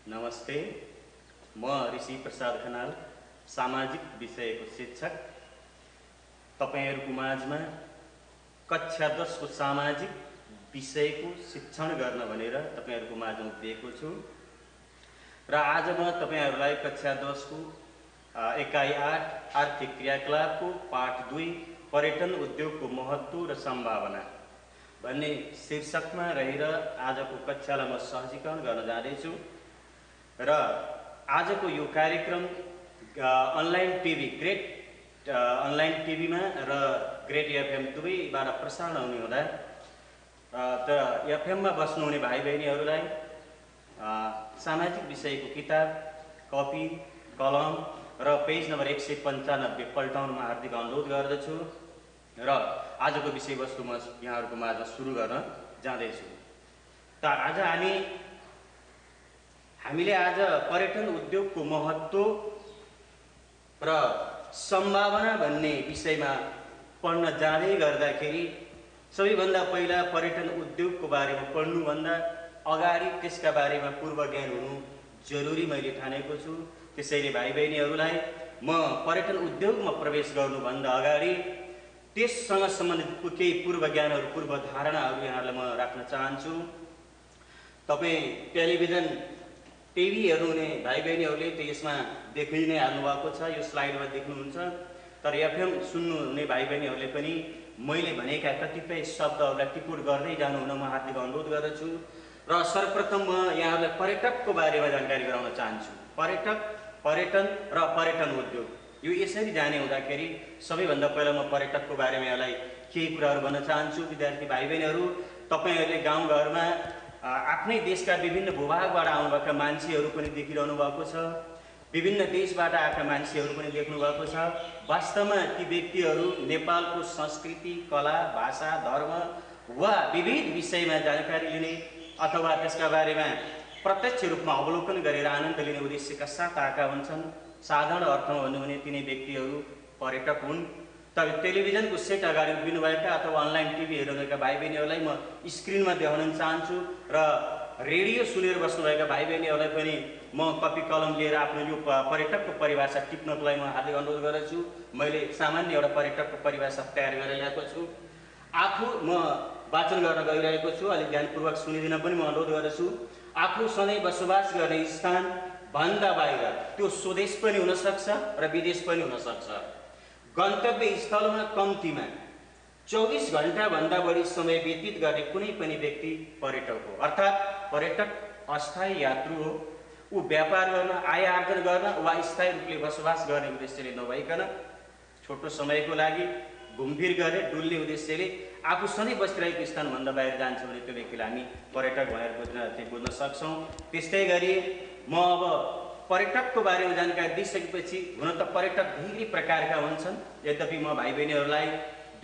नमस्ते, म ऋषि प्रसाद खनाल, सामाजिक विषयको शिक्षक। तपाईहरुको माझमा कक्षा 10 को सामाजिक विषयको शिक्षण गर्न भनेर तपाईहरुको माझमा उभिएको छु र आज म तपाईहरुलाई कक्षा 10 को एकाइ 8 आर्थिक क्रियाकलापको पाठ 2 पर्यटन उद्योगको महत्व र सम्भावना भन्ने शीर्षकमा रहेर आजको कक्षालाई म सहजीकरण गर्न जाँदैछु र आजको यो कार्यक्रम अनलाइन टिभी अनलाइन टिभीमा र ग्रेट एफएम दुवैबाट प्रसारण हुने हुँदा त एफएममा बस्नुहुने भाइ बहिनीहरूलाई सामाजिक विषयको किताब, कपी, कलम र पेज नम्बर 195 पल्टाउनमा हार्दिक अनुरोध गर्दछु र आजको विषयवस्तु म यहाँहरुको माझमा सुरु गर्न जाँदैछु। त आज हामीले आज पर्यटन उद्योगको महत्व र सम्भावना भन्ने विषयमा पढ्न जाँदै गर्दाखेरि सबैभन्दा पहिला पर्यटन उद्योगको बारेमा पढ्नुभन्दा अगाडि त्यसका बारेमा पूर्व ज्ञान हुनु जरुरी मैले ठानेको छु। त्यसैले भाइ बहिनीहरूलाई म पर्यटन उद्योगमा प्रवेश गर्नुभन्दा अगाडि त्यससँग सम्बन्धित केही पूर्व ज्ञानहरू, पूर्व धारणाहरू यहाँहरूलाई म राख्न चाहन्छु। तपाई टेलिभिजन टिभी हेर्नुहुने भाइ बहिनीहरूले त यसमा देखि नै हाल्नु भएको छ, यो स्लाइडमा देख्नुहुन्छ। तर एफएम सुन्नुहुने भाइ बहिनीहरूले पनि मैले भनेका कतिपय शब्दहरूलाई टिप्पणी गर्दै जानु हुन म हार्दिक अनुरोध गर्दछु। र सर्वप्रथम म यहाँहरूलाई पर्यटकको बारेमा जानकारी गराउन चाहन्छु। पर्यटन र पर्यटन उद्योग यो यसरी जाने हुँदाखेरि सबैभन्दा पहिला म पर्यटकको बारेमा यहाँलाई केही कुराहरू भन्न चाहन्छु। विद्यार्थी भाइ बहिनीहरू, तपाईहरुले गाउँघरमा आफ्नै देशका विभिन्न भूभागबाट आउनुभएका मान्छेहरू पनि देखिरहनु भएको छ। विभिन्न देशबाट आएका मान्छेहरू पनि देख्नु भएको छ। वास्तवमा ती व्यक्तिहरू नेपालको संस्कृति, कला, भाषा, धर्म वा विविध विषयमा जानकारी लिने अथवा त्यसका बारेमा प्रत्यक्ष रूपमा अवलोकन गरेर आनन्द लिने उद्देश्यका साथ आएका हुन्छन्। साधारण अर्थमा भन्नु भने तिनै व्यक्तिहरू पर्यटक हुन्। तर टेलिभिजनको सेट अगाडि उभिनुभएका अथवा अनलाइन टिभी हेर्नुभएका भाइ बहिनीहरूलाई म स्क्रिनमा देखाउन चाहन्छु र रेडियो सुनेर बस्नुभएका भाइ बहिनीहरूलाई पनि म कपी कलम लिएर आफ्नो यो पर्यटकको परिभाषा टिप्नको लागि म हार्दिक अनुरोध गर्दछु। मैले सामान्य एउटा पर्यटकको परिभाषा तयार गरेर ल्याएको छु। आफू म वाचन गर्न गइरहेको छु, अलिक ध्यानपूर्वक सुनिदिन पनि म अनुरोध गर्दछु। आफू सधैँ बसोबास गर्ने स्थान भन्दा बाहिर, त्यो स्वदेश पनि हुन सक्छ र विदेश पनि हुन सक्छ। गन्तव्य स्थलमा कम्तीमा 24 घण्टा भन्दा बढी समय व्यतीत गर्ने कुनै पनि व्यक्ति पर्यटक हो। अर्थात् पर्यटक अस्थायी यात्रु हो। ऊ व्यापार गर्न, आय आर्जन गर्न वा स्थायी रूपले बसोबास गर्ने उद्देश्यले नभइकन छोटो समयको लागि घुमफिर गर्ने डुल्ने उद्देश्यले आफू सधैँ बसिरहेको स्थानभन्दा बाहिर जान्छ भने त्यो व्यक्तिलाई हामी पर्यटक भनेर बुझ्न सक्छौँ। त्यस्तै गरी म अब पर्यटकको बारेमा जानकारी दिइसकेपछि, हुन त पर्यटक धेरै प्रकारका हुन्छन्। यद्यपि म भाइ बहिनीहरूलाई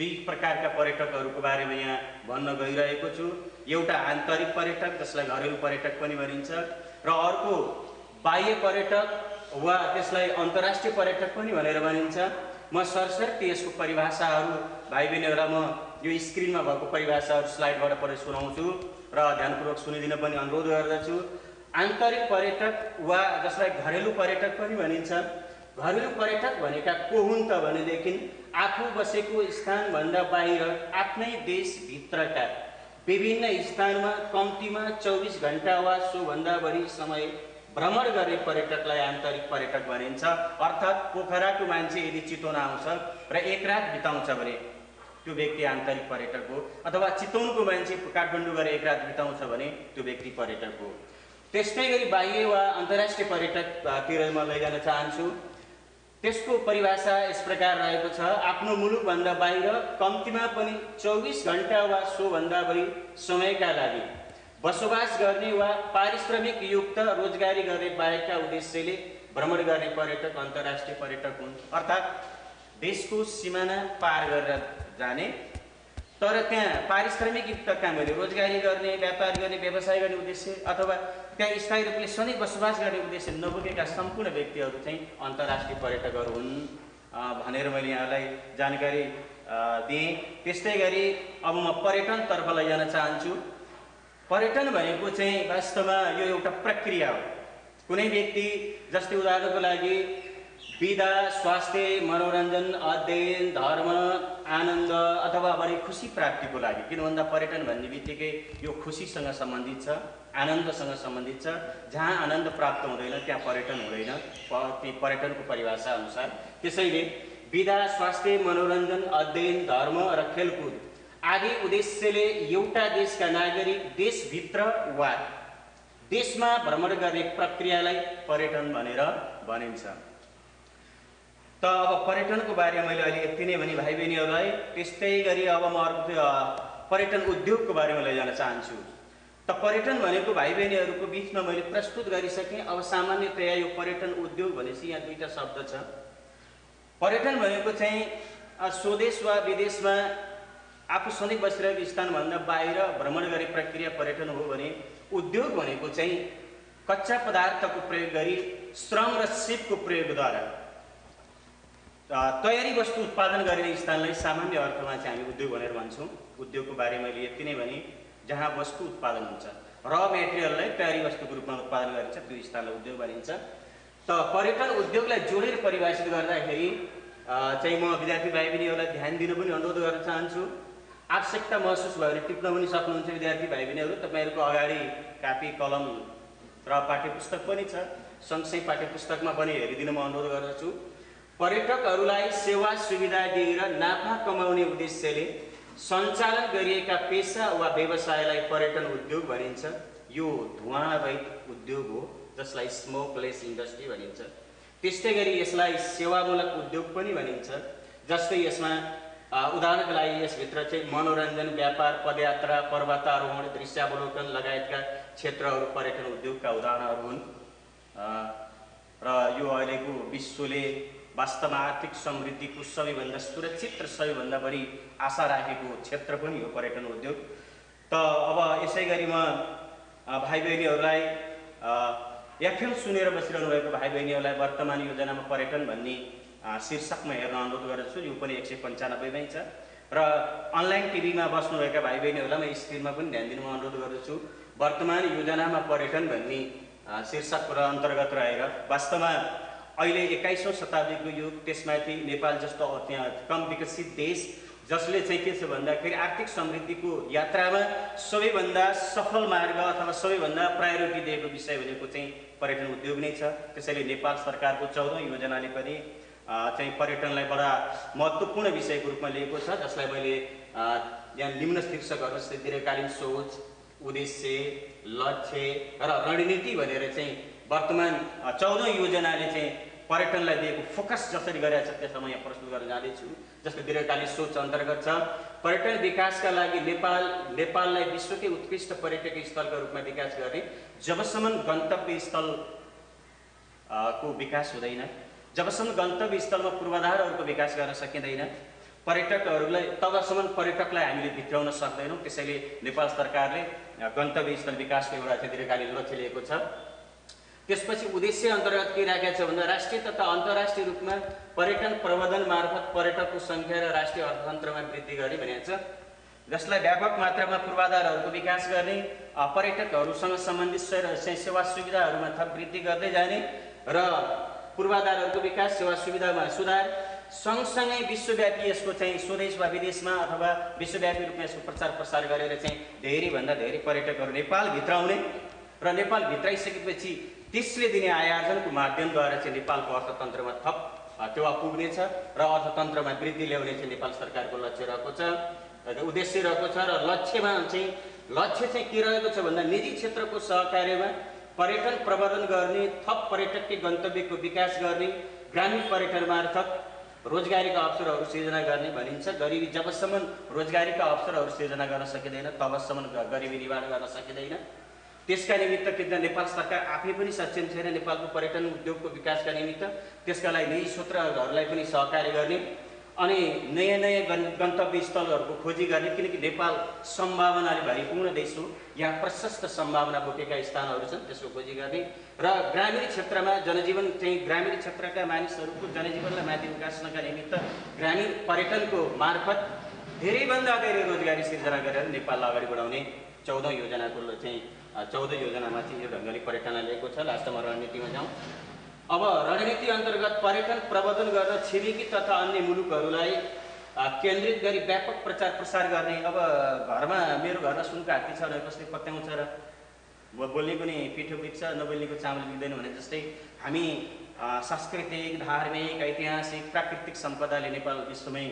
2 प्रकारका पर्यटकहरूको बारेमा यहाँ भन्न गइरहेको छु। एउटा आन्तरिक पर्यटक जसलाई घरेलु पर्यटक पनि भनिन्छ र अर्को बाह्य पर्यटक वा त्यसलाई अन्तर्राष्ट्रिय पर्यटक पनि भनेर भनिन्छ। म सरसर्ती यसको परिभाषाहरू भाइ बहिनीहरूलाई म यो स्क्रिनमा भएको परिभाषाहरू स्लाइडबाट पढेर सुनाउँछु र ध्यानपूर्वक सुनिदिन पनि अनुरोध गर्दछु। आन्तरिक पर्यटक वा जसलाई घरेलु पर्यटक पनि भनिन्छ। घरेलु पर्यटक भनेका को हुन् त भनेदेखि आफू बसेको स्थानभन्दा बाहिर आफ्नै देशभित्रका विभिन्न स्थानमा कम्तीमा 24 घण्टा वा सोभन्दा बढी समय भ्रमण गर्ने पर्यटकलाई आन्तरिक पर्यटक भनिन्छ। अर्थात् पोखराको मान्छे यदि चितवन आउँछ र 1 रात बिताउँछ भने त्यो व्यक्ति आन्तरिक पर्यटक हो, अथवा चितवनको मान्छे काठमाडौँ गएर 1 रात बिताउँछ भने त्यो व्यक्ति पर्यटक हो। त्यस्तै गरी बाह्य वा अन्तर्राष्ट्रिय पर्यटकतिर म लैजान चाहन्छु। त्यसको परिभाषा यस प्रकार रहेको छ। आफ्नो मुलुकभन्दा बाहिर कम्तीमा पनि 24 घण्टा वा सोभन्दा बढी समयका लागि बसोबास गर्ने वा पारिश्रमिक युक्त रोजगारी गर्ने बाहेकका उद्देश्यले भ्रमण गर्ने पर्यटक अन्तर्राष्ट्रिय पर्यटक हुन्। अर्थात् देशको सिमाना पार गरेर जाने, तर त्यहाँ पारिश्रमिक युक्त काम गर्ने, रोजगारी गर्ने, व्यापार गर्ने, व्यवसाय गर्ने उद्देश्य अथवा त्यहाँ स्थायी रूपले सधैँ बसोबास गर्ने उद्देश्य नबोकेका सम्पूर्ण व्यक्तिहरू चाहिँ अन्तर्राष्ट्रिय पर्यटकहरू हुन् भनेर मैले यहाँलाई जानकारी दिएँ। त्यस्तै गरी अब म पर्यटनतर्फ लैजान चाहन्छु। पर्यटन भनेको चाहिँ वास्तवमा यो एउटा प्रक्रिया हो। कुनै व्यक्ति जस्तै उदाहरणको लागि विधा, स्वास्थ्य, मनोरञ्जन, अध्ययन, धर्म, आनन्द अथवा बढी खुसी प्राप्तिको लागि, किन भन्दा पर्यटन भन्ने बित्तिकै यो खुसीसँग सम्बन्धित छ, आनन्दसँग सम्बन्धित छ। जहाँ आनन्द प्राप्त हुँदैन त्यहाँ पर्यटन हुँदैन, ती पर्यटनको परिभाषा अनुसार। त्यसैले विधा, स्वास्थ्य, मनोरञ्जन, अध्ययन, धर्म र खेलकुद आदि उद्देश्यले एउटा देशका नागरिक देशभित्र वा देशमा भ्रमण गर्ने प्रक्रियालाई पर्यटन भनेर भनिन्छ। त अब पर्यटनको बारेमा मैले अहिले यति नै भने भाइ बहिनीहरूलाई, त्यस्तै गरी अब म अर्को पर्यटन उद्योगको बारेमा लैजान चाहन्छु। त पर्यटन भनेको भाइ बहिनीहरूको बिचमा मैले प्रस्तुत गरिसकेँ। अब सामान्यतया यो पर्यटन उद्योग भनेपछि यहाँ दुईटा शब्द छ। पर्यटन भनेको चाहिँ स्वदेश वा विदेशमा आफू सधैँ बसिरहेको स्थानभन्दा बाहिर भ्रमण गर्ने प्रक्रिया पर्यटन हो भने, उद्योग भनेको चाहिँ कच्चा पदार्थको प्रयोग गरी श्रम र सिपको प्रयोगद्वारा तयारी वस्तु उत्पादन गरिने स्थानलाई सामान्य अर्थमा चाहिँ हामी उद्योग भनेर भन्छौँ। उद्योगको बारेमा मैले यति नै भने, जहाँ वस्तु उत्पादन हुन्छ, र मेटेरियललाई तयारी वस्तुको रूपमा उत्पादन गरिन्छ, त्यो स्थानलाई उद्योग भनिन्छ। त पर्यटन उद्योगलाई जोडेर परिभाषित गर्दाखेरि चाहिँ म विद्यार्थी भाइ बहिनीहरूलाई ध्यान दिनु पनि अनुरोध गर्न चाहन्छु। आवश्यकता महसुस भयो भने टिप्न पनि सक्नुहुन्छ विद्यार्थी भाइ बहिनीहरू। तपाईँहरूको अगाडि कापी, कलम र पाठ्यपुस्तक पनि छ, सँगसँगै पाठ्यपुस्तकमा पनि हेरिदिन म अनुरोध गर्दछु। पर्यटकहरूलाई सेवा सुविधा दिएर नाफा कमाउने उद्देश्यले सञ्चालन गरिएका पेसा वा व्यवसायलाई पर्यटन उद्योग भनिन्छ। यो धुवाँरहित उद्योग हो जसलाई स्मोकलेस इन्डस्ट्री भनिन्छ। त्यस्तै गरी यसलाई सेवामूलक उद्योग पनि भनिन्छ। जस्तै यसमा उदाहरणको लागि यसभित्र चाहिँ मनोरञ्जन, व्यापार, पदयात्रा, पर्वतारोहण, दृश्यावलोकन लगायतका क्षेत्रहरू पर्यटन उद्योगका उदाहरणहरू हुन्। र यो अहिलेको विश्वले वास्तवमा आर्थिक समृद्धिको सबैभन्दा सुरक्षित र सबैभन्दा बढी आशा राखेको क्षेत्र पनि हो पर्यटन उद्योग। त अब यसै गरी म भाइ बहिनीहरूलाई, एफएम सुनेर बसिरहनु भएको भाइ बहिनीहरूलाई वर्तमान योजनामा पर्यटन भन्ने शीर्षकमा हेर्न अनुरोध गर्दछु। यो पनि 195मै छ। र अनलाइन टिभीमा बस्नुभएका भाइ बहिनीहरूलाई म स्क्रिनमा पनि ध्यान दिनु अनुरोध गर्दछु। वर्तमान योजनामा पर्यटन भन्ने शीर्षक र अन्तर्गत रहेर वास्तवमा अहिले 21औं शताब्दीको युग, त्यसमाथि नेपाल जस्तो त्यहाँ कम विकसित देश जसले चाहिँ के छ भन्दाखेरि आर्थिक समृद्धिको यात्रामा सबैभन्दा सफल मार्ग अथवा सबैभन्दा प्रायोरिटी दिएको विषय भनेको चाहिँ पर्यटन उद्योग नै छ। त्यसैले नेपाल सरकारको 14औं योजनाले पनि चाहिँ पर्यटनलाई बडा महत्त्वपूर्ण विषयको रूपमा लिएको छ, जसलाई मैले यहाँ निम्न शीर्षकहरू जस्तै दीर्घकालीन सोच, उद्देश्य, लक्ष्य र रणनीति भनेर चाहिँ वर्तमान 14औं योजनाले चाहिँ पर्यटनलाई दिएको फोकस जसरी गरेको छ त्यसमा म यहाँ प्रस्तुत गर्न जाँदैछु। जस्तो दीर्घकालीन सोच अन्तर्गत छ पर्यटन विकासका लागि नेपाललाई विश्वकै उत्कृष्ट पर्यटकीय स्थलका रूपमा विकास गर्ने। जबसम्म गन्तव्य स्थल को विकास हुँदैन, जबसम्म गन्तव्य स्थलमा पूर्वाधारहरूको विकास गर्न सकिँदैन, पर्यटकहरूलाई तबसम्म पर्यटकलाई हामीले भित्राउन सक्दैनौँ। त्यसैले नेपाल सरकारले गन्तव्य स्थल विकासको एउटा चाहिँ दीर्घकालीन लक्ष्य लिएको छ। त्यसपछि उद्देश्य अन्तर्गत के राखेको छ भन्दा राष्ट्रिय तथा अन्तर्राष्ट्रिय रूपमा पर्यटन प्रबन्धन मार्फत पर्यटकको सङ्ख्या र राष्ट्रिय अर्थतन्त्रमा वृद्धि गर्ने भनेको छ, जसलाई व्यापक मात्रामा पूर्वाधारहरूको विकास गर्ने, पर्यटकहरूसँग सम्बन्धित सेवा सुविधाहरूमा थप वृद्धि गर्दै जाने र पूर्वाधारहरूको विकास, सेवा सुविधामा सुधार, सँगसँगै विश्वव्यापी यसको चाहिँ स्वदेश वा विदेशमा अथवा विश्वव्यापी रूपमा यसको प्रचार प्रसार गरेर चाहिँ धेरैभन्दा धेरै पर्यटकहरू नेपाल भित्राउने र नेपाल भित्राइसकेपछि त्यसले दिने आय आर्जनको माध्यमद्वारा चाहिँ नेपालको अर्थतन्त्रमा थप टेवा पुग्नेछ र अर्थतन्त्रमा वृद्धि ल्याउने चाहिँ नेपाल सरकारको लक्ष्य रहेको छ, उद्देश्य रहेको छ। र लक्ष्य चाहिँ के रहेको छ भन्दा निजी क्षेत्रको सहकार्यमा पर्यटन प्रवर्धन गर्ने, थप पर्यटकीय गन्तव्यको विकास गर्ने, ग्रामीण पर्यटन मार्फत रोजगारीका अवसरहरू सिर्जना गर्ने भनिन्छ। गरिबी जबसम्म रोजगारीका अवसरहरू सिर्जना गर्न सकिँदैन तबसम्म गरिबी निवारण गर्न सकिँदैन। त्यसका निमित्त किन नेपाल सरकार आफै पनि सक्षम छैन नेपालको पर्यटन उद्योगको विकासका निमित्त, त्यसका लागि निजी स्रोतहरूलाई पनि सहकार्य गर्ने अनि नयाँ गन्तव्य स्थलहरूको खोजी गर्ने, किनकि नेपाल सम्भावनाले भरिपूर्ण देश हो। यहाँ प्रशस्त सम्भावना बोकेका स्थानहरू छन्, त्यसको खोजी गर्ने र ग्रामीण क्षेत्रमा जनजीवन चाहिँ ग्रामीण क्षेत्रका मानिसहरूको जनजीवनलाई माथि उकास्नका निमित्त ग्रामीण पर्यटनको मार्फत धेरैभन्दा धेरै रोजगारी सिर्जना गरेर नेपाललाई अगाडि बढाउने 14औं योजनाको चाहिँ 14 योजनामा चाहिँ यो ढङ्गले पर्यटनलाई लिएको छ। छ। लास्टमा रणनीतिमा जाउँ। अब रणनीति अन्तर्गत पर्यटन प्रवर्धन गर्न छिमेकी तथा अन्य मुलुकहरूलाई केन्द्रित गरी व्यापक प्रचार प्रसार गर्ने। अब घरमा मेरो घरमा सुनको हात्ती छ भनेर कसले पत्याउँछ र बोल्ने पनि पिठो बिक्छ नबोल्नेको चामल बिक्दैन भने जस्तै हामी सांस्कृतिक, धार्मिक, ऐतिहासिक, प्राकृतिक सम्पदाले नेपाल विश्वमै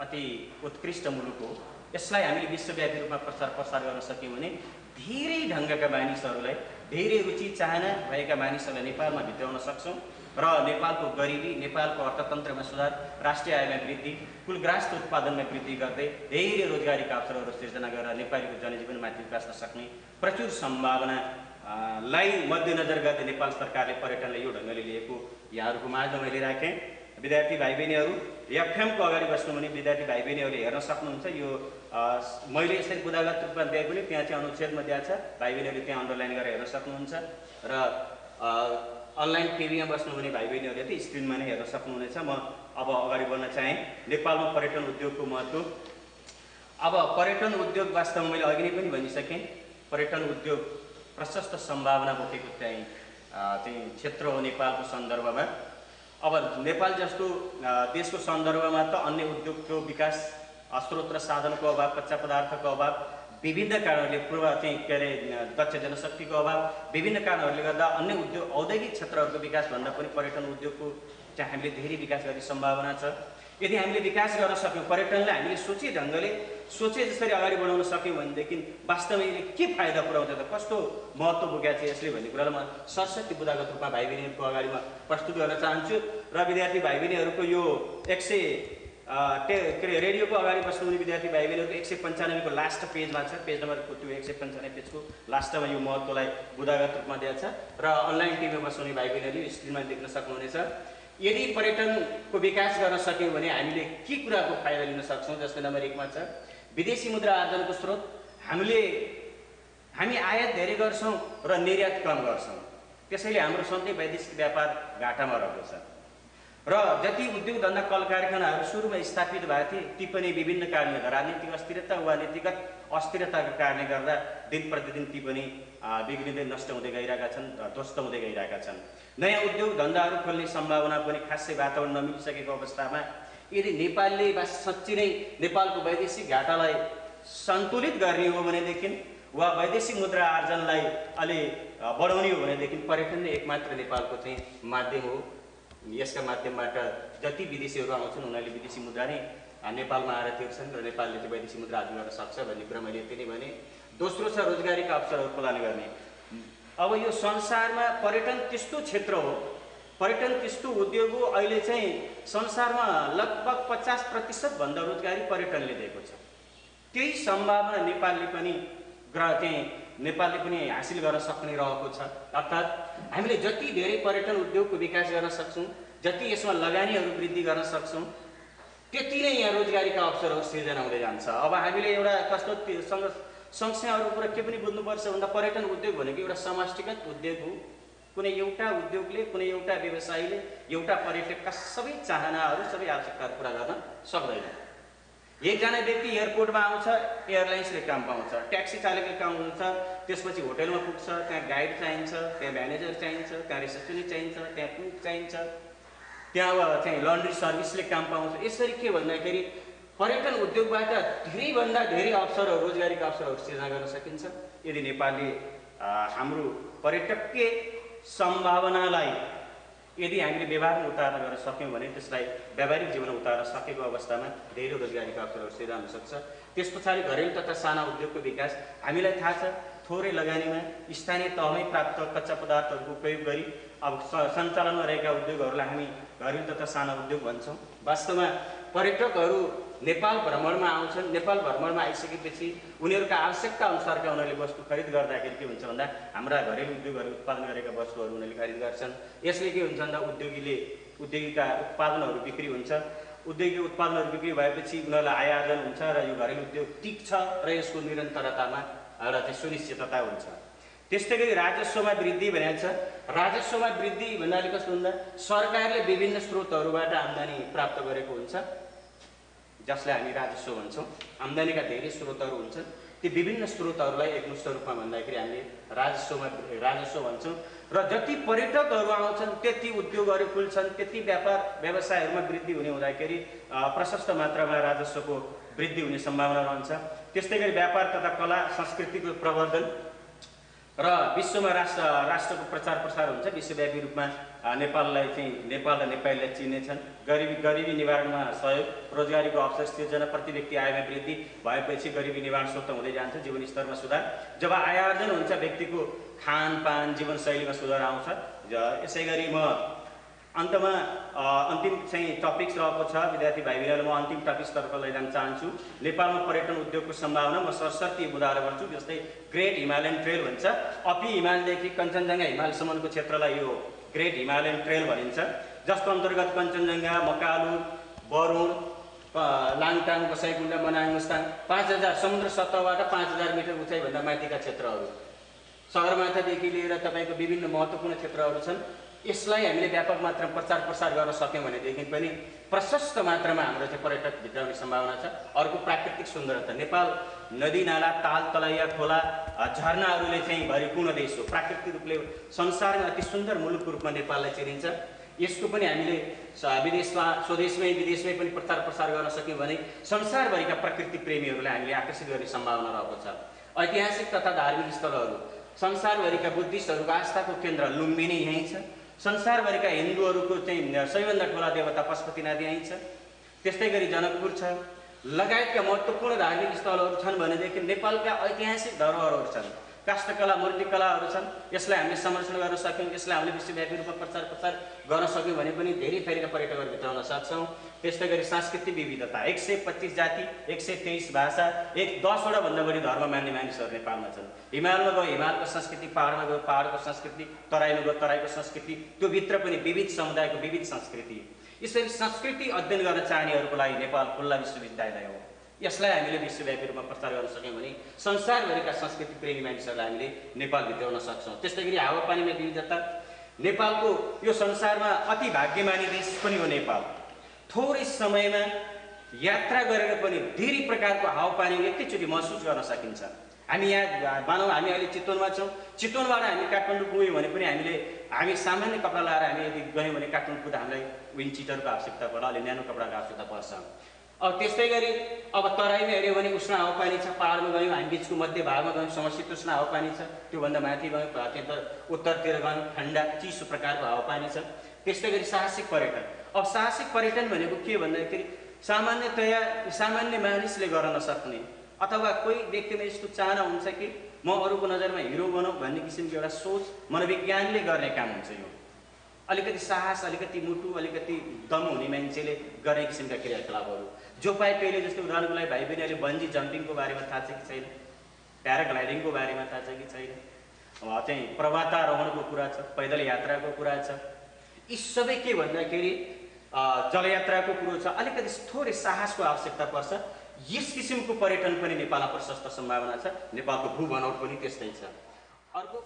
अति उत्कृष्ट मुलुक हो। यसलाई हामीले विश्वव्यापी रूपमा प्रचार प्रसार गर्न सक्यौँ भने धेरै ढङ्गका मानिसहरूलाई, धेरै रुचि चाहना भएका मानिसहरूलाई नेपालमा भित्राउन सक्छौँ र नेपालको गरिबी, नेपालको अर्थतन्त्रमा सुधार, राष्ट्रिय आयमा वृद्धि, कुलग्रास्त उत्पादनमा वृद्धि गर्दै धेरै रोजगारीका अवसरहरू सृजना गरेर नेपालीको जनजीवनमाथि विकास सक्ने प्रचुर सम्भावनालाई मध्यनजर गर्दै नेपाल सरकारले पर्यटनलाई यो ढङ्गले लिएको यहाँहरूको माझमा मैले राखेँ। विद्यार्थी भाइ बहिनीहरू एफएमको अगाडि बस्नु भने विद्यार्थी भाइ बहिनीहरूले हेर्न सक्नुहुन्छ। यो मैले यसरी बुदागत रूपमा दिए पनि त्यहाँ चाहिँ अनुच्छेदमा दिएको छ, भाइ बहिनीहरूले त्यहाँ अन्डरलाइन गरेर हेर्न सक्नुहुन्छ र अनलाइन टिभीमा बस्नुहुने भाइ बहिनीहरूले चाहिँ स्क्रिनमा नै हेर्न सक्नुहुनेछ। म अब अगाडि बढ्न चाहेँ। नेपालमा पर्यटन उद्योगको महत्त्व। अब पर्यटन उद्योग वास्तवमा मैले अघि नै पनि भनिसकेँ, पर्यटन उद्योग प्रशस्त सम्भावना बोकेको चाहिँ क्षेत्र हो नेपालको सन्दर्भमा। अब नेपाल जस्तो देशको सन्दर्भमा त अन्य उद्योगको विकास, स्रोत र साधनको अभाव, कच्चा पदार्थको अभाव, विभिन्न कारणहरूले के अरे दक्ष जनशक्तिको अभाव, विभिन्न कारणहरूले गर्दा अन्य उद्योग औद्योगिक क्षेत्रहरूको विकासभन्दा पनि पर्यटन उद्योगको चाहिँ हामीले धेरै विकास गर्ने सम्भावना छ। यदि हामीले विकास गर्न सक्यौँ, पर्यटनलाई हामीले सोचे ढङ्गले सोचे जसरी अगाडि बढाउन सक्यौँ भनेदेखि वास्तवमा यसले के फाइदा पुर्याउँछ त, कस्तो महत्त्व बोकेको छ यसले भन्ने कुरालाई म सरस्वती बुदागत रूपमा भाइ बहिनीहरूको अगाडि म प्रस्तुत गर्न चाहन्छु। र विद्यार्थी भाइ बहिनीहरूको यो 100 के अरे रेडियोको अगाडि बस्नुहुने विद्यार्थी भाइ बहिनीहरूको 195 को लास्ट पेजमा छ, पेज नम्बरको त्यो 195 पेजको लास्टमा यो महत्त्वलाई बुदागत रूपमा दिएको छ र अनलाइन टिभीमा बस्नुहुने भाइ बहिनीहरूले स्क्रिनमा देख्न सक्नुहुनेछ। यदि पर्यटनको विकास गर्न सक्यौँ भने हामीले के कुराको फाइदा लिन सक्छौँ, जस्तै नम्बर 1 मा छ विदेशी मुद्रा आर्जनको स्रोत। हामी आयात धेरै गर्छौँ र निर्यात कम गर्छौँ, त्यसैले हाम्रो सधैँ वैदेशिक व्यापार घाटामा रहेको छ। र जति उद्योग धन्दा कल कारखानाहरू सुरुमा स्थापित भएको थिए ती पनि विभिन्न कारणले, राजनीतिक अस्थिरता वा नीतिगत अस्थिरताको कारणले गर्दा दिन प्रतिदिन ती पनि बिग्रिँदै नष्ट हुँदै गइरहेका छन्, ध्वस्त हुँदै गइरहेका छन्। नयाँ उद्योग धन्दाहरू खोल्ने सम्भावना पनि खासै वातावरण नमिलिसकेको अवस्थामा यदि नेपालले साँच्चै नै नेपालको वैदेशिक घाटालाई सन्तुलित गर्ने हो भनेदेखि वा वैदेशिक मुद्रा आर्जनलाई अलि बढाउने हो भनेदेखि पर्यटन नै एकमात्र नेपालको चाहिँ माध्यम हो। यसका माध्यमबाट जति विदेशीहरू आउँछन् उनीहरूले विदेशी मुद्रा नै नेपालमा आएर तिर्छन् र नेपालले चाहिँ वैदेशिक मुद्रा आर्जन गर्न सक्छ भन्ने कुरा मैले यति नै भने। दोस्रो छ रोजगारीका अवसरहरू प्रदान गर्ने। अब यो संसारमा पर्यटन त्यस्तो क्षेत्र हो, पर्यटन त्यस्तो उद्योग हो, अहिले चाहिँ संसारमा लगभग 50% भन्दा रोजगारी पर्यटनले दिएको छ। त्यही सम्भावना नेपालले पनि हासिल गर्न सक्ने रहेको छ। अर्थात् हामीले जति धेरै पर्यटन उद्योगको विकास गर्न सक्छौँ, जति यसमा लगानीहरू वृद्धि गर्न सक्छौँ, त्यति नै यहाँ रोजगारीका अवसरहरू सृजना हुँदै जान्छ। अब हामीले एउटा कस्तो सँगसँगै अरू कुरा के पनि बुझ्नुपर्छ भन्दा पर्यटन उद्योग भनेको एउटा समष्टिगत उद्योग हो। कुनै एउटा उद्योगले, कुनै एउटा व्यवसायीले एउटा पर्यटकका सबै चाहनाहरू, सबै आवश्यकताहरू पुरा गर्न सक्दैन। एकजना व्यक्ति एयरपोर्टमा आउँछ, एयरलाइन्सले काम पाउँछ, ट्याक्सी चालकले काम हुन्छ, त्यसपछि होटलमा पुग्छ, त्यहाँ गाइड चाहिन्छ, त्यहाँ म्यानेजर चाहिन्छ, त्यहाँ रिसेप्सनिस्ट चाहिन्छ, त्यहाँ कुक चाहिन्छ, त्यहाँ अब चाहिँ लन्ड्री सर्भिसले काम पाउँछ। यसरी के भन्दाखेरि पर्यटन उद्योगबाट धेरैभन्दा धेरै अवसरहरू, रोजगारीका अवसरहरू सृजना गर्न सकिन्छ यदि नेपालले हाम्रो पर्यटकीय सम्भावनालाई यदि हामीले व्यवहारमा उतार्न गर्न सक्यौँ भने, त्यसलाई व्यावहारिक जीवनमा उतार्न सकेको अवस्थामा धेरै रोजगारीका अवसरहरू सृजना हुन सक्छ। त्यस पछाडि घरेलु तथा साना उद्योगको विकास। हामीलाई थाहा छ थोरै लगानीमा स्थानीय तहमै प्राप्त कच्चा पदार्थहरूको प्रयोग गरी अब सञ्चालनमा रहेका उद्योगहरूलाई हामी घरेलु तथा साना उद्योग भन्छौँ। वास्तवमा पर्यटकहरू नेपाल भ्रमणमा आउँछन्, नेपाल भ्रमणमा आइसकेपछि उनीहरूका आवश्यकता अनुसारका उनीहरूले वस्तु खरिद गर्दाखेरि के हुन्छ भन्दा हाम्रा घरेलु उद्योगहरू उत्पादन गरेका वस्तुहरू उनीहरूले खरिद गर्छन्। यसले के हुन्छ भन्दा उद्योगीका उत्पादनहरू बिक्री हुन्छ। उद्योगिक उत्पादनहरू बिक्री भएपछि उनीहरूलाई आय आर्जन हुन्छ र यो घरेलु उद्योग टिक्छ र यसको निरन्तरतामा एउटा चाहिँ सुनिश्चितता हुन्छ। त्यस्तै गरी राजस्वमा वृद्धि भनेको छ। राजस्वमा वृद्धि भन्नाले कस्तो भन्दा सरकारले विभिन्न स्रोतहरूबाट आम्दानी प्राप्त गरेको हुन्छ, जसलाई हामी राजस्व भन्छौँ। आम्दानीका धेरै स्रोतहरू हुन्छन्। ती विभिन्न स्रोतहरूलाई एकमुष्ट रूपमा भन्दाखेरि हामीले राजस्व भन्छौँ। र जति पर्यटकहरू आउँछन् त्यति उद्योगहरू खुल्छन्, त्यति व्यापार व्यवसायहरूमा वृद्धि हुने हुँदाखेरि प्रशस्त मात्रामा राजस्वको वृद्धि हुने सम्भावना रहन्छ। त्यस्तै गरी व्यापार तथा कला संस्कृतिको प्रवर्धन र विश्वमा राष्ट्रको प्रचार प्रसार हुन्छ। विश्वव्यापी रूपमा नेपाललाई चाहिँ नेपाल र नेपालीलाई चिनेछन्। गरिबी निवारणमा सहयोग, रोजगारीको अवसर सृजना, प्रति व्यक्ति आयमा वृद्धि भएपछि गरिबी निवारण स्वतः हुँदै जान्छ, जीवनस्तरमा सुधार। जब आय आर्जन हुन्छ व्यक्तिको खानपान जीवनशैलीमा सुधार आउँछ। यसै गरी म अन्तमा अन्तिम चाहिँ टपिक्स रहेको छ विद्यार्थी भाइ बहिनीलाई म अन्तिम टपिक्सतर्फ लैजान चाहन्छु। नेपालमा पर्यटन उद्योगको सम्भावना म सरसर्ती उदाहरण गर्छु। जस्तै ग्रेट हिमालयन ट्रेल भन्छ। अपी हिमालदेखि कञ्चनजङ्घा हिमालसम्मको क्षेत्रलाई यो ग्रेट हिमालयन ट्रेल भनिन्छ, जसको अन्तर्गत कञ्चनजङ्घा, मकालु, बरुण, लाङटाङ, बसाइकुण्ड, मनाङ, मुस्ताङ 5000 समुद्र सतहबाट 5000 मिटर उचाइभन्दा माथिका क्षेत्रहरू, सगरमाथादेखि लिएर तपाईँको विभिन्न महत्त्वपूर्ण क्षेत्रहरू छन्। यसलाई हामीले व्यापक मात्रामा प्रचार प्रसार गर्न सक्यौँ भनेदेखि पनि प्रशस्त मात्रामा हाम्रो चाहिँ पर्यटक भित्राउने सम्भावना छ। अर्को प्राकृतिक सुन्दरता। नेपाल नदी नाला, ताल तलैया, खोला, झरनाहरूले चाहिँ भरिपूर्ण देश हो। प्राकृतिक रूपले संसारमा अति सुन्दर मुलुकको रूपमा नेपाललाई चिनिन्छ। यसको पनि हामीले विदेशमा, स्वदेशमै विदेशमै पनि प्रचार प्रसार गर्न सक्यौँ भने संसारभरिका प्रकृति प्रेमीहरूलाई हामीले आकर्षित गर्ने सम्भावना रहेको छ। ऐतिहासिक तथा धार्मिक स्थलहरू। संसारभरिका बुद्धिस्टहरूको आस्थाको केन्द्र लुम्बिनी यहीँ छ। संसारभरिका हिन्दूहरूको चाहिँ सबैभन्दा ठुला देवता पशुपतिनाथ यहीँ छ। त्यस्तै गरी जनकपुर छ। लगायतका महत्त्वपूर्ण धार्मिक स्थलहरू छन् भनेदेखि नेपालका ऐतिहासिक धरोहरहरू छन्, काष्ठकला, मूर्तिकलाहरू छन्। यसलाई हामीले संरक्षण गर्न सक्यौँ, यसलाई हामीले विश्वव्यापी रूपमा प्रचार प्रसार गर्न सक्यौँ भने पनि धेरै थरीका पर्यटकहरू भित्राउन सक्छौँ। त्यस्तै गरी सांस्कृतिक विविधता। 125 जाति, 123 भाषा, 10वटा भन्दा बढी धर्म मान्ने मानिसहरू नेपालमा छन्। हिमालमा गयो हिमालको संस्कृति, पहाडमा गयो पहाडको संस्कृति, तराईमा गयो तराईको संस्कृति, त्यो भित्र पनि विविध समुदायको विविध संस्कृति। यसरी संस्कृति अध्ययन गर्न चाहनेहरूको लागि नेपाल खुल्ला विश्वविद्यालय हो। यसलाई हामीले विश्वव्यापी रूपमा प्रचार गर्न सक्यौँ भने संसारभरिका संस्कृति प्रेमी मानिसहरूलाई हामीले नेपाल भित्राउन सक्छौँ। त्यस्तै गरी हावापानीमा विविधता। नेपालको यो संसारमा अति भाग्यमानी देश पनि हो नेपाल। थोरै समयमा यात्रा गरेर पनि धेरै प्रकारको हावापानी एकैचोटि महसुस गर्न सकिन्छ। हामी यहाँ मानौँ हामी अहिले चितवनमा छौँ, चितवनबाट हामी काठमाडौँ पुग्यौँ भने पनि हामी सामान्य कपडा लगाएर हामी यदि गयौँ भने काठमाडौँ पुग्दा हामीलाई विन्ड चिटरको आवश्यकता पर्छ, अलि न्यानो कपडाको आवश्यकता पर्छ। अब त्यस्तै गरी अब तराईमा हेऱ्यो भने उष्ण हावापानी छ। पहाडमा गयौँ हामी बिचको मध्य भागमा गयौँ समशीतोष्ण हावापानी छ। त्योभन्दा माथि गयौँ त्यता उत्तरतिर गयौँ ठन्डा चिसो प्रकारको हावापानी छ। त्यस्तै गरी साहसिक पर्यटन। अब साहसिक पर्यटन भनेको के भन्दाखेरि सामान्यतया सामान्य मानिसले गर्न नसक्ने अथवा कोही व्यक्तिमा यस्तो चाहना हुन्छ कि म अरूको नजरमा हिरो बनौँ भन्ने किसिमको एउटा सोच मनोविज्ञानले गर्ने काम हुन्छ। यो अलिकति साहस, अलिकति मुटु, अलिकति दम हुने मान्छेले गर्ने किसिमका क्रियाकलापहरू जो पाए त्यहीले। जस्तै उदाहरणको लागि भाइ बहिनीहरूले बन्जी जम्पिङको बारेमा थाहा छ कि छैन, प्याराग्लाइडिङको बारेमा थाहा छ कि छैन, चाहिँ पर्वतारोहणको कुरा छ, पैदल यात्राको कुरा छ। यी सबै के भन्दाखेरि जलयात्राको कुरो छ। अलिकति थोरै साहसको आवश्यकता पर्छ। यस किसिमको पर्यटन पनि नेपालमा प्रशस्त सम्भावना छ। नेपालको भूबनौट पनि त्यस्तै छ। अर्को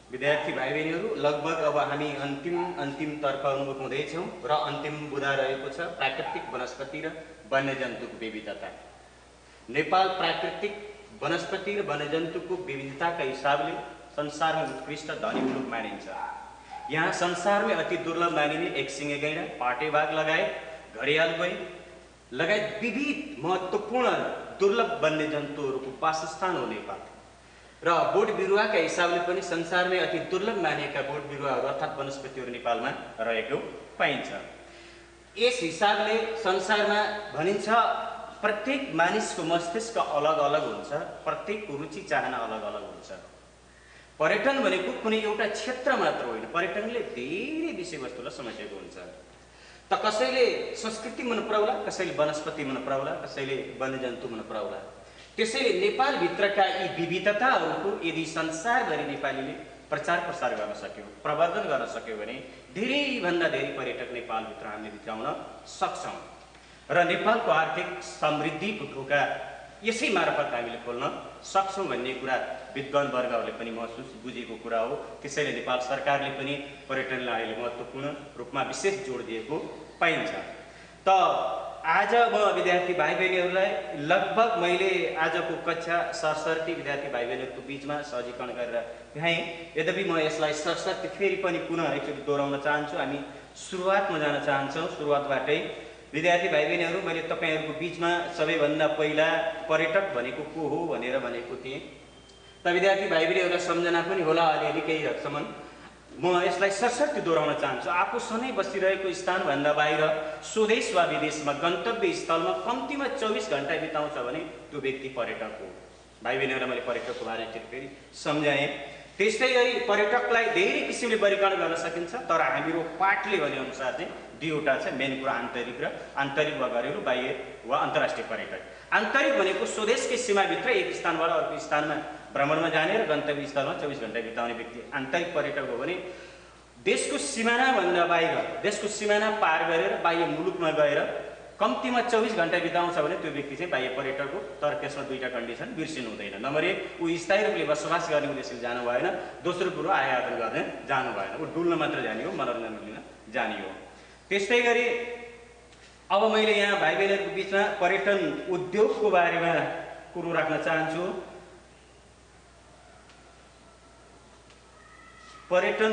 विद्यार्थी भाइ बहिनीहरू, लगभग अब हामी अन्तिमतर्फ उन्मुख हुँदैछौँ र अन्तिम बुँदा रहेको छ प्राकृतिक वनस्पति र वन्यजन्तुको विविधता। नेपाल प्राकृतिक वनस्पति र वन्यजन्तुको विविधताका हिसाबले संसारमा उत्कृष्ट धनी मुलुक मानिन्छ। यहाँ संसारमै अति दुर्लभ मानिने एकसिङे गैँडा, पाटे बाघ लगायत घडियाल गै लगायत विविध महत्त्वपूर्ण दुर्लभ वन्यजन्तुहरूको वासस्थान हो नेपाल। र बोट बिरुवाका हिसाबले पनि संसारमै अति दुर्लभ मानिएका बोट बिरुवाहरू अर्थात् वनस्पतिहरू नेपालमा रहेको पाइन्छ। यस हिसाबले संसारमा भनिन्छ प्रत्येक मानिसको मस्तिष्क अलग अलग हुन्छ, प्रत्येकको रुचि चाहना अलग अलग हुन्छ। पर्यटन भनेको कुनै एउटा क्षेत्र मात्र होइन, पर्यटनले धेरै विषयवस्तुलाई समेटेको हुन्छ। त कसैले संस्कृति मन पराउला, कसैले वनस्पति मन पराउला, कसैले वन्यजन्तु मन पराउला। त्यसैले नेपालभित्रका यी विविधताहरूको यदि संसारभरि नेपालीले प्रचार प्रसार गर्न सक्यो, प्रवर्धन गर्न सक्यो भने धेरैभन्दा धेरै पर्यटक नेपालभित्र हामीले भित्राउन सक्छौँ र नेपालको आर्थिक समृद्धिको ढोका यसै मार्फत हामीले खोल्न सक्छौँ भन्ने कुरा विद्वान वर्गहरूले पनि महसुस बुझेको कुरा हो। त्यसैले नेपाल सरकारले पनि पर्यटनलाई अहिले महत्त्वपूर्ण रूपमा विशेष जोड दिएको पाइन्छ। त आज म विद्यार्थी भाइ बहिनीहरूलाई लगभग मैले आजको कक्षा सरसर्ती विद्यार्थी भाइ बहिनीहरूको बिचमा सहजीकरण गरेर भ्याएँ। यद्यपि म यसलाई सरसर्ती फेरि पनि पुनः एकचोटि दोहोऱ्याउन चाहन्छु। हामी सुरुवातमा जान चाहन्छौँ। सुरुवातबाटै विद्यार्थी भाइ बहिनीहरू, मैले तपाईँहरूको बिचमा सबैभन्दा पहिला पर्यटक भनेको को हो भनेर भनेको थिएँ। त विद्यार्थी भाइ बहिनीहरूलाई सम्झना पनि होला अलिअलि केही हदसम्म। म यसलाई सरसर्ती दोहोऱ्याउन चाहन्छु। आफू सधैँ बसिरहेको स्थानभन्दा बाहिर स्वदेश वा विदेशमा गन्तव्य स्थलमा कम्तीमा 24 घन्टा बिताउँछ भने त्यो व्यक्ति पर्यटक हो। भाइ बहिनीहरूलाई मैले पर्यटकको बारेमा फेरि सम्झाएँ। त्यस्तै गरी पर्यटकलाई धेरै किसिमले वर्गीकरण गर्न सकिन्छ, तर हाम्रो पाठले भनेअनुसार चाहिँ दुईवटा छ मेन कुरा, आन्तरिक वा घरेलु, बाह्य वा अन्तर्राष्ट्रिय पर्यटक। आन्तरिक भनेको स्वदेशकै सीमाभित्र एक स्थानबाट अर्को स्थानमा भ्रमणमा जाने र गन्तव्य स्थलमा 24 घन्टा बिताउने व्यक्ति आन्तरिक पर्यटक हो भने देशको सिमानाभन्दा बाहिर, देशको सिमाना पार गरेर बाह्य मुलुकमा गएर कम्तीमा 24 घन्टा बिताउँछ भने त्यो व्यक्ति चाहिँ बाह्य पर्यटक हो। तर त्यसमा दुईटा कन्डिसन बिर्सिनु हुँदैन। नम्बर 1, ऊ स्थायी रूपले बसोबास गर्ने उद्देश्यले जानु भएन। दोस्रो कुरो, आयात गर्ने जानु भएन। ऊ डुल्न मात्र जाने हो, मनोरञ्जन लिन जाने हो। त्यस्तै गरी अब मैले यहाँ भाइ बहिनीहरूको बिचमा पर्यटन उद्योगको बारेमा कुरो राख्न चाहन्छु। पर्यटन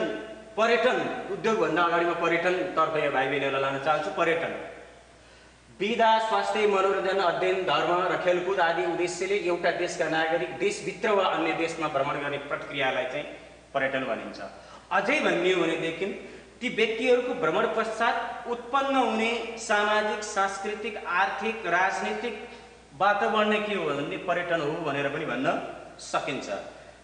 उद्योगभन्दा अगाडि म पर्यटनतर्फ यहाँ भाइ बहिनीहरूलाई लान चाहन्छु। पर्यटन विधा, स्वास्थ्य, मनोरञ्जन, अध्ययन, धर्म र खेलकुद आदि उद्देश्यले एउटा देशका नागरिक देशभित्र वा अन्य देशमा भ्रमण गर्ने प्रक्रियालाई चाहिँ पर्यटन भनिन्छ। अझै भनियो भनेदेखि ती व्यक्तिहरूको भ्रमण पश्चात उत्पन्न हुने सामाजिक, सांस्कृतिक, आर्थिक, राजनीतिक वातावरण के हो भने पर्यटन हो भनेर पनि भन्न सकिन्छ।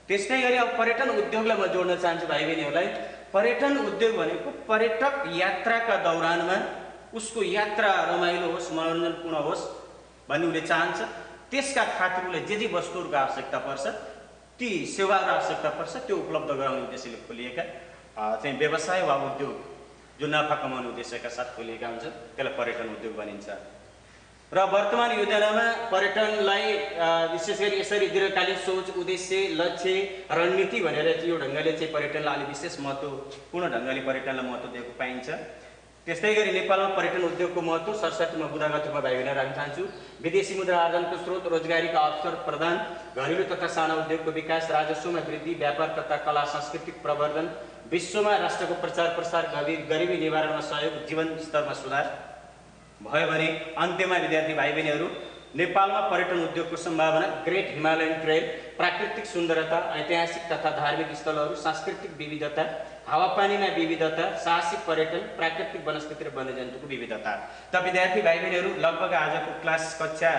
त्यस्तै गरी अब पर्यटन उद्योगलाई म जोड्न चाहन्छु भाइ बहिनीहरूलाई। पर्यटन उद्योग भनेको पर्यटक यात्राका दौरानमा उसको यात्रा रमाइलो होस्, मनोरञ्जनपूर्ण होस् भन्ने उसले चाहन्छ। त्यसका खातिर उसले जे वस्तुहरूको आवश्यकता पर्छ, ती सेवाको आवश्यकता पर्छ, त्यो उपलब्ध गराउने उद्देश्यले खोलिएका चाहिँ व्यवसाय वा उद्योग, जो नाफा कमाउने उद्देश्यका साथ खोलिएका हुन्छ, त्यसलाई पर्यटन उद्योग भनिन्छ। र वर्तमान योजनामा पर्यटनलाई विशेष गरी यसरी दीर्घकालीन सोच, उद्देश्य, लक्ष्य, रणनीति भनेर यो ढङ्गले चाहिँ पर्यटनलाई अलि विशेष महत्त्वपूर्ण ढङ्गले पर्यटनलाई महत्त्व दिएको पाइन्छ। त्यस्तै गरी नेपालमा पर्यटन उद्योगको महत्त्व सरसर्तीमा बुदागत रूपमा भाइ बहिनी राख्न चाहन्छु। विदेशी मुद्रा आर्जनको स्रोत, रोजगारीका अवसर प्रदान, घरेलु तथा साना उद्योगको विकास, राजस्वमा वृद्धि, व्यापार तथा कला सांस्कृतिक प्रवर्धन, विश्वमा राष्ट्रको प्रचार प्रसार, गरिबी निवारणमा सहयोग, जीवन स्तरमा सुधार भयो भने अन्त्यमा विद्यार्थी भाइ बहिनीहरू, नेपालमा पर्यटन उद्योगको सम्भावना ग्रेट हिमालयन ट्रेल, प्राकृतिक सुन्दरता, ऐतिहासिक तथा धार्मिक स्थलहरू, सांस्कृतिक विविधता, हावापानीमा विविधता, साहसिक पर्यटन, प्राकृतिक वनस्पति र वन्यजन्तुको विविधता। त विद्यार्थी भाइ बहिनीहरू, लगभग आजको क्लास कक्षा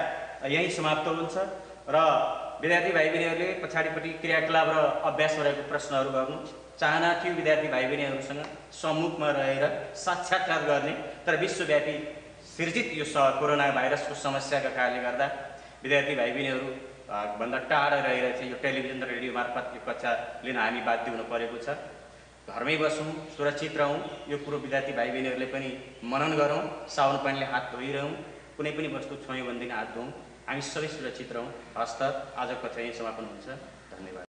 यहीँ समाप्त हुन्छ र विद्यार्थी भाइ बहिनीहरूले पछाडिपट्टि क्रियाकलाप र अभ्यास रहेको प्रश्नहरू गर्नु चाहना थियो। विद्यार्थी भाइ बहिनीहरूसँग सम्मुखमा रहेर साक्षात्कार गर्ने, तर विश्वव्यापी सिर्जित यो कोरोना भाइरसको समस्याका कारणले गर्दा विद्यार्थी भाइ बहिनीहरू भन्दा टाढा रहेर चाहिँ यो टेलिभिजन र रेडियो मार्फत यो कक्षा लिन हामी बाध्य हुनु परेको छ। घरमै बसौँ, सुरक्षित रहौँ, यो कुरो विद्यार्थी भाइ बहिनीहरूले पनि मनन गरौँ। साबुन पानीले हात धोइरहौँ, कुनै पनि वस्तु छोयौँ भनेदेखि हात धोऊँ, हामी सबै सुरक्षित रहौँ। हस्त, आजको कक्षा यहीँ समापन हुन्छ। धन्यवाद।